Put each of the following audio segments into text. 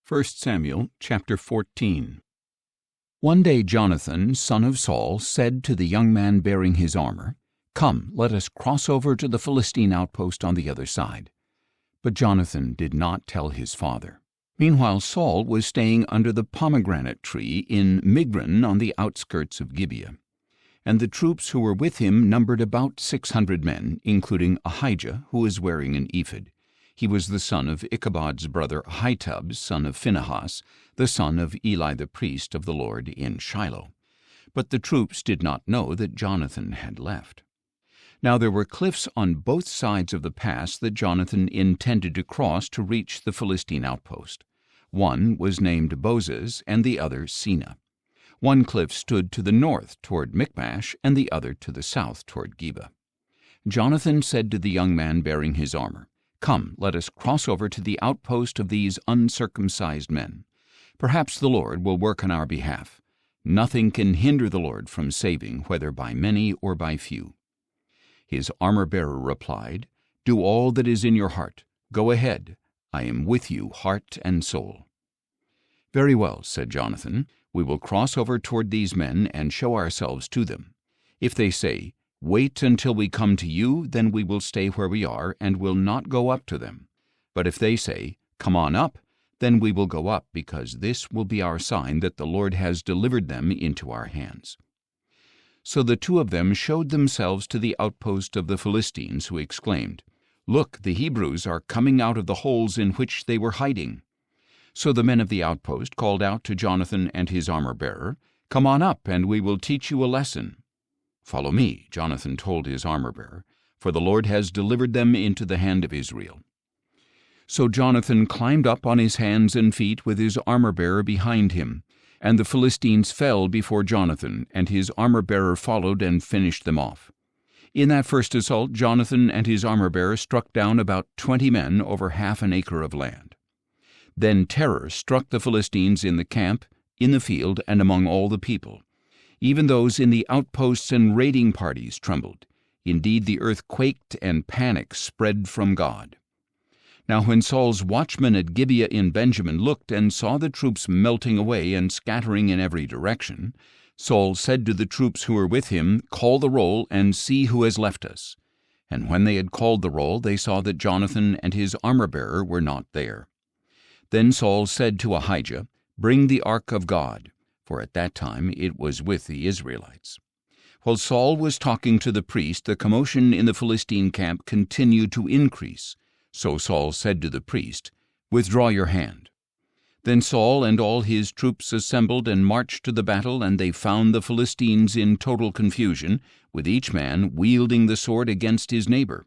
1 Samuel chapter 14. One day Jonathan, son of Saul, said to the young man bearing his armor, "Come, let us cross over to the Philistine outpost on the other side." But Jonathan did not tell his father. Meanwhile Saul was staying under the pomegranate tree in Migron on the outskirts of Gibeah. And the troops who were with him numbered about 600 men, including Ahijah, who was wearing an ephod. He was the son of Ichabod's brother Ahitub, son of Phinehas, the son of Eli the priest of the Lord in Shiloh. But the troops did not know that Jonathan had left. Now there were cliffs on both sides of the pass that Jonathan intended to cross to reach the Philistine outpost. One was named Bozez and the other Sina. One cliff stood to the north toward Michmash and the other to the south toward Geba. Jonathan said to the young man bearing his armor, "Come, let us cross over to the outpost of these uncircumcised men. Perhaps the Lord will work on our behalf. Nothing can hinder the Lord from saving, whether by many or by few." His armor-bearer replied, "Do all that is in your heart. Go ahead. I am with you, heart and soul." "Very well," said Jonathan. "We will cross over toward these men and show ourselves to them. If they say, 'Wait until we come to you,' then we will stay where we are and will not go up to them. But if they say, 'Come on up,' then we will go up, because this will be our sign that the Lord has delivered them into our hands." So the two of them showed themselves to the outpost of the Philistines, who exclaimed, "Look, the Hebrews are coming out of the holes in which they were hiding." So the men of the outpost called out to Jonathan and his armor-bearer, "Come on up, and we will teach you a lesson." "Follow me," Jonathan told his armor-bearer, "for the Lord has delivered them into the hand of Israel." So Jonathan climbed up on his hands and feet with his armor-bearer behind him, and the Philistines fell before Jonathan, and his armor-bearer followed and finished them off. In that first assault, Jonathan and his armor-bearer struck down about 20 men over half an acre of land. Then terror struck the Philistines in the camp, in the field, and among all the people. Even those in the outposts and raiding parties trembled. Indeed, the earth quaked, and panic spread from God. Now when Saul's watchmen at Gibeah in Benjamin looked and saw the troops melting away and scattering in every direction, Saul said to the troops who were with him, "Call the roll and see who has left us." And when they had called the roll, they saw that Jonathan and his armor-bearer were not there. Then Saul said to Ahijah, "Bring the ark of God," for at that time it was with the Israelites. While Saul was talking to the priest, the commotion in the Philistine camp continued to increase. So Saul said to the priest, "Withdraw your hand." Then Saul and all his troops assembled and marched to the battle, and they found the Philistines in total confusion, with each man wielding the sword against his neighbor.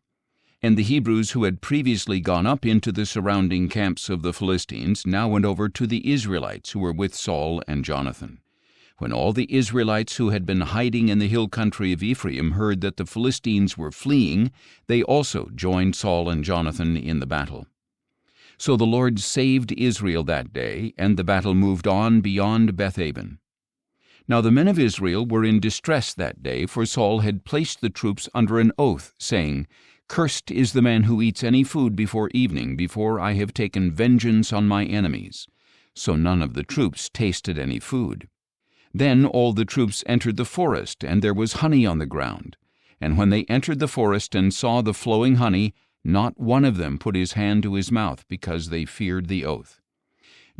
And the Hebrews who had previously gone up into the surrounding camps of the Philistines now went over to the Israelites who were with Saul and Jonathan. When all the Israelites who had been hiding in the hill country of Ephraim heard that the Philistines were fleeing, they also joined Saul and Jonathan in the battle. So the Lord saved Israel that day, and the battle moved on beyond Beth-aven. Now the men of Israel were in distress that day, for Saul had placed the troops under an oath, saying, "Cursed is the man who eats any food before evening, before I have taken vengeance on my enemies." So none of the troops tasted any food. Then all the troops entered the forest, and there was honey on the ground. And when they entered the forest and saw the flowing honey, not one of them put his hand to his mouth, because they feared the oath.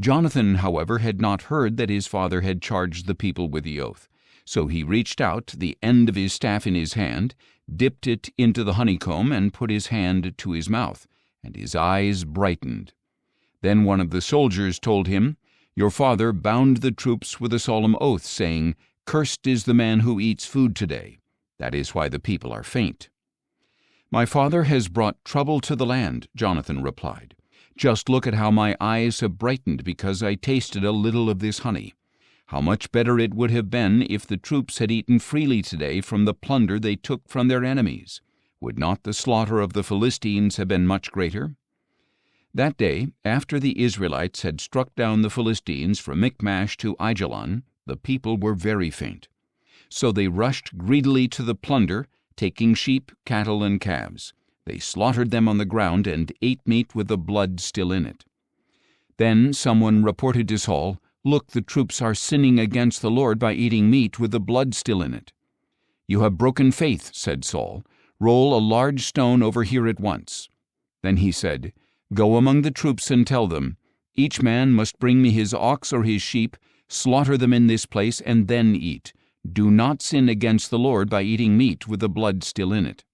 Jonathan, however, had not heard that his father had charged the people with the oath. So he reached out, the end of his staff in his hand, dipped it into the honeycomb, and put his hand to his mouth, and his eyes brightened. Then one of the soldiers told him, "Your father bound the troops with a solemn oath, saying, 'Cursed is the man who eats food today.' That is why the people are faint." "My father has brought trouble to the land," Jonathan replied. "Just look at how my eyes have brightened because I tasted a little of this honey. How much better it would have been if the troops had eaten freely today from the plunder they took from their enemies. Would not the slaughter of the Philistines have been much greater?" That day, after the Israelites had struck down the Philistines from Michmash to Aijalon, the people were very faint. So they rushed greedily to the plunder, taking sheep, cattle, and calves. They slaughtered them on the ground and ate meat with the blood still in it. Then someone reported to Saul, "Look, the troops are sinning against the Lord by eating meat with the blood still in it." "You have broken faith," said Saul. "Roll a large stone over here at once." Then he said, "Go among the troops and tell them, each man must bring me his ox or his sheep, slaughter them in this place, and then eat. Do not sin against the Lord by eating meat with the blood still in it."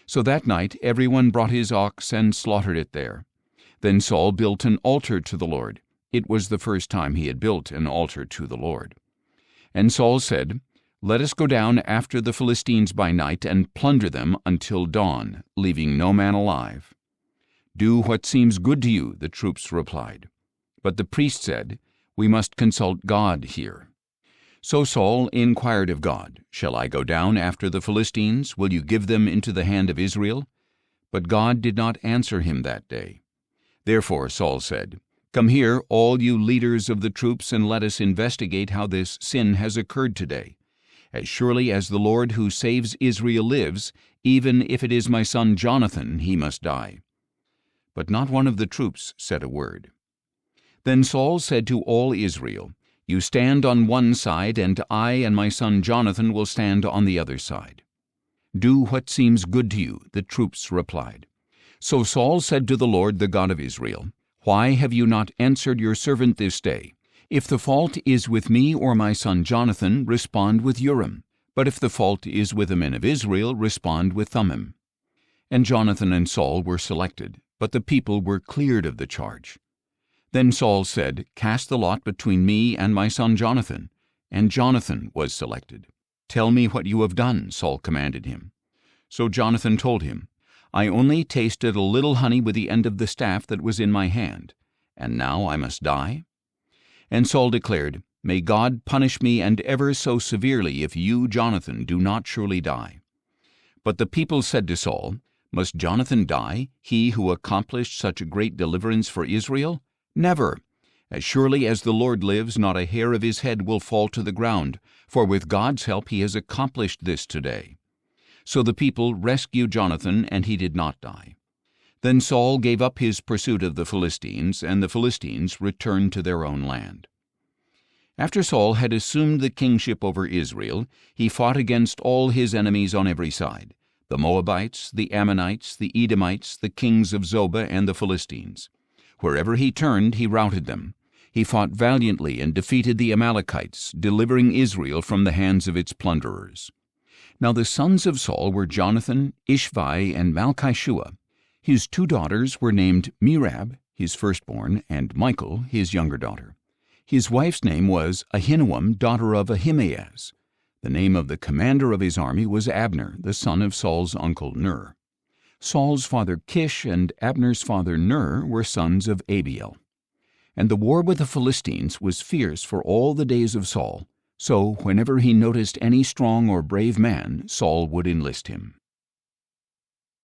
So that night everyone brought his ox and slaughtered it there. Then Saul built an altar to the Lord. It was the first time he had built an altar to the Lord. And Saul said, "Let us go down after the Philistines by night and plunder them until dawn, leaving no man alive." "Do what seems good to you," the troops replied. But the priest said, "We must consult God here." So Saul inquired of God, "Shall I go down after the Philistines? Will you give them into the hand of Israel?" But God did not answer him that day. Therefore Saul said, "Come here, all you leaders of the troops, and let us investigate how this sin has occurred today. As surely as the Lord who saves Israel lives, even if it is my son Jonathan, he must die." But not one of the troops said a word. Then Saul said to all Israel, "You stand on one side, and I and my son Jonathan will stand on the other side." "Do what seems good to you," the troops replied. So Saul said to the Lord, the God of Israel, "Why have you not answered your servant this day? If the fault is with me or my son Jonathan, respond with Urim. But if the fault is with the men of Israel, respond with Thummim." And Jonathan and Saul were selected, but the people were cleared of the charge. Then Saul said, "Cast the lot between me and my son Jonathan." And Jonathan was selected. "Tell me what you have done," Saul commanded him. So Jonathan told him, "I only tasted a little honey with the end of the staff that was in my hand, and now I must die?" And Saul declared, "May God punish me and ever so severely if you, Jonathan, do not surely die." But the people said to Saul, "Must Jonathan die, he who accomplished such a great deliverance for Israel? Never! As surely as the Lord lives, not a hair of his head will fall to the ground, for with God's help he has accomplished this today." So the people rescued Jonathan, and he did not die. Then Saul gave up his pursuit of the Philistines, and the Philistines returned to their own land. After Saul had assumed the kingship over Israel, he fought against all his enemies on every side: the Moabites, the Ammonites, the Edomites, the kings of Zobah, and the Philistines. Wherever he turned, he routed them. He fought valiantly and defeated the Amalekites, delivering Israel from the hands of its plunderers. Now the sons of Saul were Jonathan, Ishvi, and Malchishua. His two daughters were named Merab, his firstborn, and Michal, his younger daughter. His wife's name was Ahinoam, daughter of Ahimaaz. The name of the commander of his army was Abner, the son of Saul's uncle Ner. Saul's father Kish and Abner's father Ner were sons of Abiel. And the war with the Philistines was fierce for all the days of Saul, so whenever he noticed any strong or brave man, Saul would enlist him.